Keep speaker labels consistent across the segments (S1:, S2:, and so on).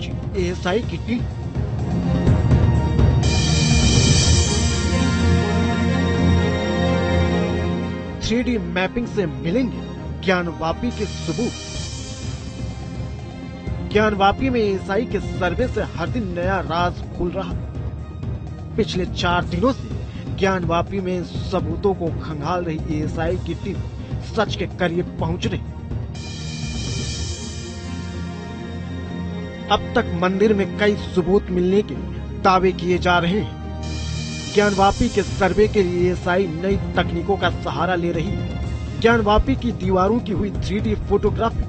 S1: पहुंची एएसआई की team. Three mapping से मिलेंगे ज्ञानवापी के सबूत। ज्ञानवापी में एएसआई के सर्वे से हर दिन नया राज खुल रहा। पिछले 4 दिनों से ज्ञानवापी में सबूतों को खंगाल रही एएसआई की टीम सच के करीब पहुंच रही। अब तक मंदिर में कई सबूत मिलने के दावे किए जा रहे हैं। ज्ञानवापी के सर्वे के लिए एएसआई नई तकनीकों का सहारा ले रही है। ज्ञानवापी की दीवारों की हुई 3D फोटोग्राफी।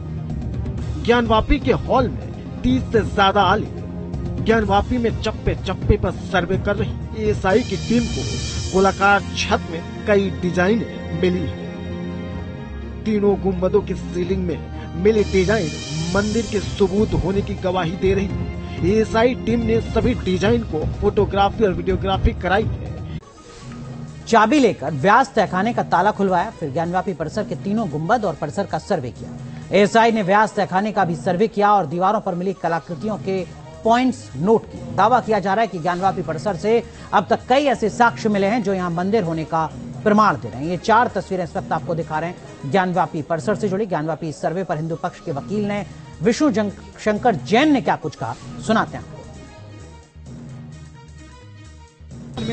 S1: ज्ञानवापी के हॉल में 30 से ज्यादा आले ज्ञानवापी में चप्पे चप्पे पर सर्वे कर रही एएसआई की टीम को गोलाकार छत में कई डिजाइन मिली है। तीनों गुंबदों की सीलिंग में मिली डिजाइन मंदिर के सबूत होने की गवाही दे रही है। एएसआई टीम ने सभी डिजाइन को फोटोग्राफी और वीडियोग्राफी कराई है।
S2: चाबी लेकर व्यास तहखाने का ताला खुलवाया, फिर ज्ञानवापी परिसर के तीनों गुंबद और परिसर का सर्वे किया। एएसआई ने व्यास तहखाने का भी सर्वे किया और दीवारों पर मिली कलाकृतियों के पॉइंट्स नोट किए। दावा किया जा रहा है कि ज्ञानवापी परिसर से अब तक कई ऐसे साक्ष्य मिले हैं जो यहाँ मंदिर होने का प्रमाण दे रहे हैं। ये 4 तस्वीरें इस वक्त आपको दिखा रहे हैं ज्ञानवापी परिसर से जुड़ी। ज्ञानवापी सर्वे पर हिंदू पक्ष के वकील ने विष्णु शंकर जैन ने क्या कुछ कहा, सुनाते हैं।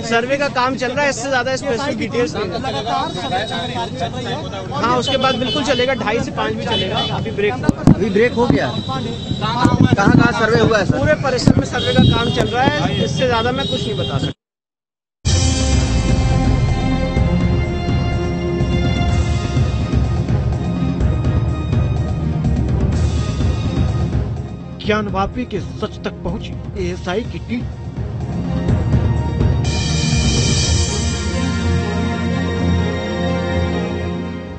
S3: सर्वे का काम चल रहा है, इससे ज्यादा स्पेसिफिक डिटेल्स हाँ उसके बाद बिल्कुल चलेगा, 2:30 से 5 भी चलेगा। अभी ब्रेक हो गया। कहाँ सर्वे हुआ है सर? पूरे परिसर में सर्वे का काम चल रहा है, इससे ज्यादा मैं कुछ नहीं बता सकता।
S1: ज्ञानवापी के सच तक पहुंची एएसआई की टीम।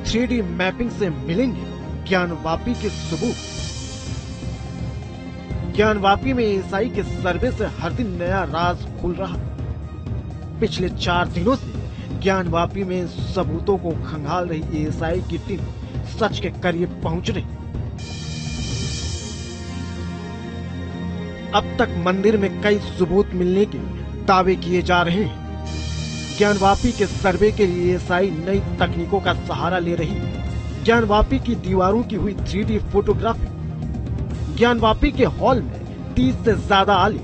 S1: थ्री मैपिंग से मिलेंगे ज्ञानवापी के सबूत। ज्ञानवापी में एएसआई के सर्वे से हर दिन नया राज खुल रहा। पिछले 4 दिनों से ज्ञानवापी में सबूतों को खंगाल रही एएसआई की टीम सच के करीब पहुंच रही। अब तक मंदिर में कई सबूत मिलने के दावे किए जा रहे हैं। ज्ञानवापी के सर्वे के लिए एएसआई नई तकनीकों का सहारा ले रही है। ज्ञानवापी की दीवारों की हुई 3D फोटोग्राफी। ज्ञानवापी के हॉल में 30 से ज्यादा आले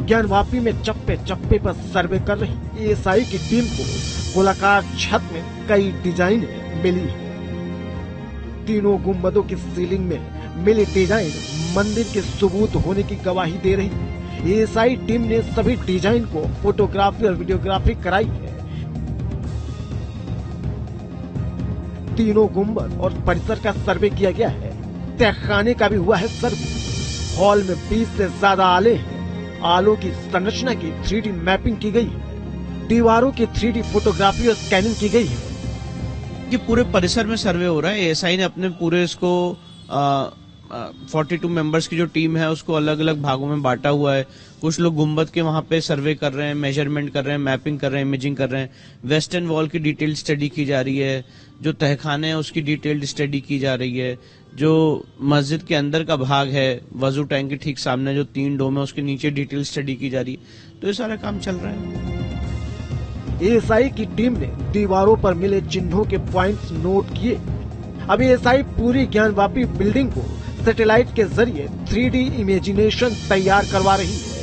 S1: ज्ञानवापी में चप्पे चप्पे पर सर्वे कर रही एएसआई की टीम को गोलाकार छत में कई डिजाइन मिली है। तीनों गुंबदों की सीलिंग में मिली डिजाइन मंदिर के सबूत होने की गवाही दे रही है। एएसआई टीम ने सभी डिजाइन को फोटोग्राफी और वीडियोग्राफी कराई है। तीनों गुंबद और परिसर का सर्वे किया गया है। तहखाने का भी हुआ है सर्वे। हॉल में 20 से ज्यादा आले हैं। आलों की संरचना की 3D मैपिंग की गई है। दीवारों की 3D फोटोग्राफी और स्कैनिंग की गई है।
S3: ये पूरे परिसर में सर्वे हो रहा है। एएसआई ने अपने पूरे इसको 42 मेंबर्स की जो टीम है उसको अलग अलग भागों में बांटा हुआ है। कुछ लोग गुंबद के वहां पे सर्वे कर रहे हैं, मेजरमेंट कर रहे हैं, मैपिंग कर रहे हैं, इमेजिंग कर रहे हैं। वेस्टर्न वॉल की डिटेल स्टडी की जा रही है। जो तहखाने हैं उसकी डिटेल्ड स्टडी की जा रही है। जो मस्जिद के अंदर का भाग है, वजू टैंक के ठीक सामने जो 3 डोम है उसके नीचे डिटेल स्टडी की जा रही है। तो ये सारा काम चल रहा है।
S1: एएसआई की टीम ने दीवारों पर मिले चिन्हों के पॉइंट्स नोट किए। अब एएसआई पूरी ज्ञानवापी बिल्डिंग को सैटेलाइट के जरिए 3D इमेजिनेशन तैयार करवा रही है।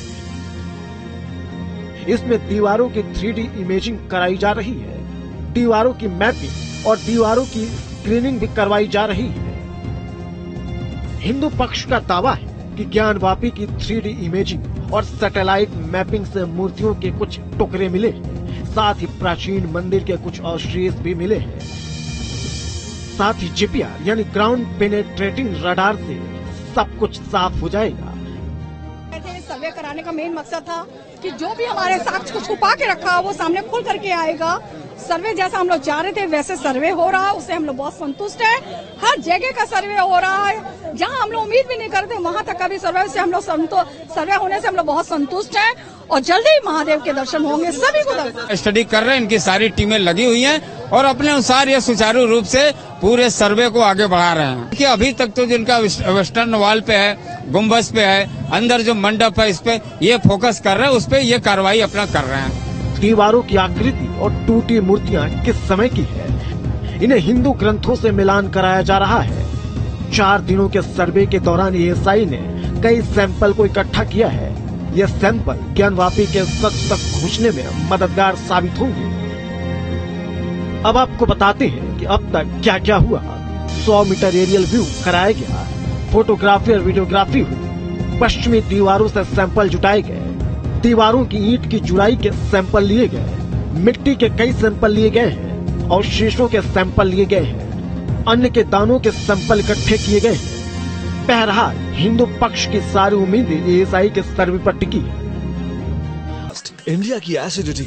S1: इसमें दीवारों की 3D इमेजिंग कराई जा रही है। दीवारों की मैपिंग और दीवारों की स्क्रीनिंग भी करवाई जा रही है। हिंदू पक्ष का दावा है कि ज्ञानवापी की 3D इमेजिंग और सैटेलाइट मैपिंग से मूर्तियों के कुछ टुकड़े मिले हैं। साथ ही प्राचीन मंदिर के कुछ अवशेष भी मिले हैं। साथ ही जीपीआर यानी ग्राउंड पेनेट्रेटिंग रडार से सब कुछ साफ हो जाएगा।
S4: सर्वे कराने का मेन मकसद था कि जो भी हमारे साक्ष्य को छुपा के रखा वो सामने खुल करके आएगा। सर्वे जैसा हम लोग चाह रहे थे वैसे सर्वे हो रहा है, उससे हम लोग बहुत संतुष्ट हैं। हर जगह का सर्वे हो रहा है, जहां हम लोग उम्मीद भी नहीं करते वहां तक का भी सर्वे से हम लोग सर्वे होने से हम लोग बहुत संतुष्ट हैं और जल्दी ही महादेव के दर्शन होंगे। सभी को
S5: स्टडी कर रहे हैं, इनकी सारी टीमें लगी हुई हैं और अपने अनुसार ये सुचारू रूप से पूरे सर्वे को आगे बढ़ा रहे हैं कि अभी तक तो जिनका वेस्टर्न वॉल पे है, गुम्बज पे है, अंदर जो मंडप है, इस पे ये फोकस कर रहे हैं, उस पे ये कार्रवाई अपना कर रहे हैं।
S1: दीवारों की आकृति और टूटी मूर्तियां किस समय की है, इन्हें हिंदू ग्रंथों से मिलान कराया जा रहा है। 4 दिनों के सर्वे के दौरान एएसआई ने कई सैंपल को इकट्ठा किया है। ये सैंपल ज्ञानवापी के सच तक पहुंचने में मददगार साबित होंगे। अब आपको बताते हैं कि अब तक क्या क्या हुआ। 100 मीटर एरियल व्यू कराया गया, फोटोग्राफी और वीडियोग्राफी हुई, पश्चिमी दीवारों से सैंपल जुटाए गए, दीवारों की ईंट की जुड़ाई के सैंपल लिए गए, मिट्टी के कई सैंपल लिए गए हैं और शीशों के सैंपल लिए गए हैं। अन्न के दानों के सैंपल इकट्ठे किए गए हैं। बहरहाल हिंदू पक्ष की सारी उम्मीदें एएसआई के सर्वे पर टिकी।
S6: इंडिया की एसिडिटी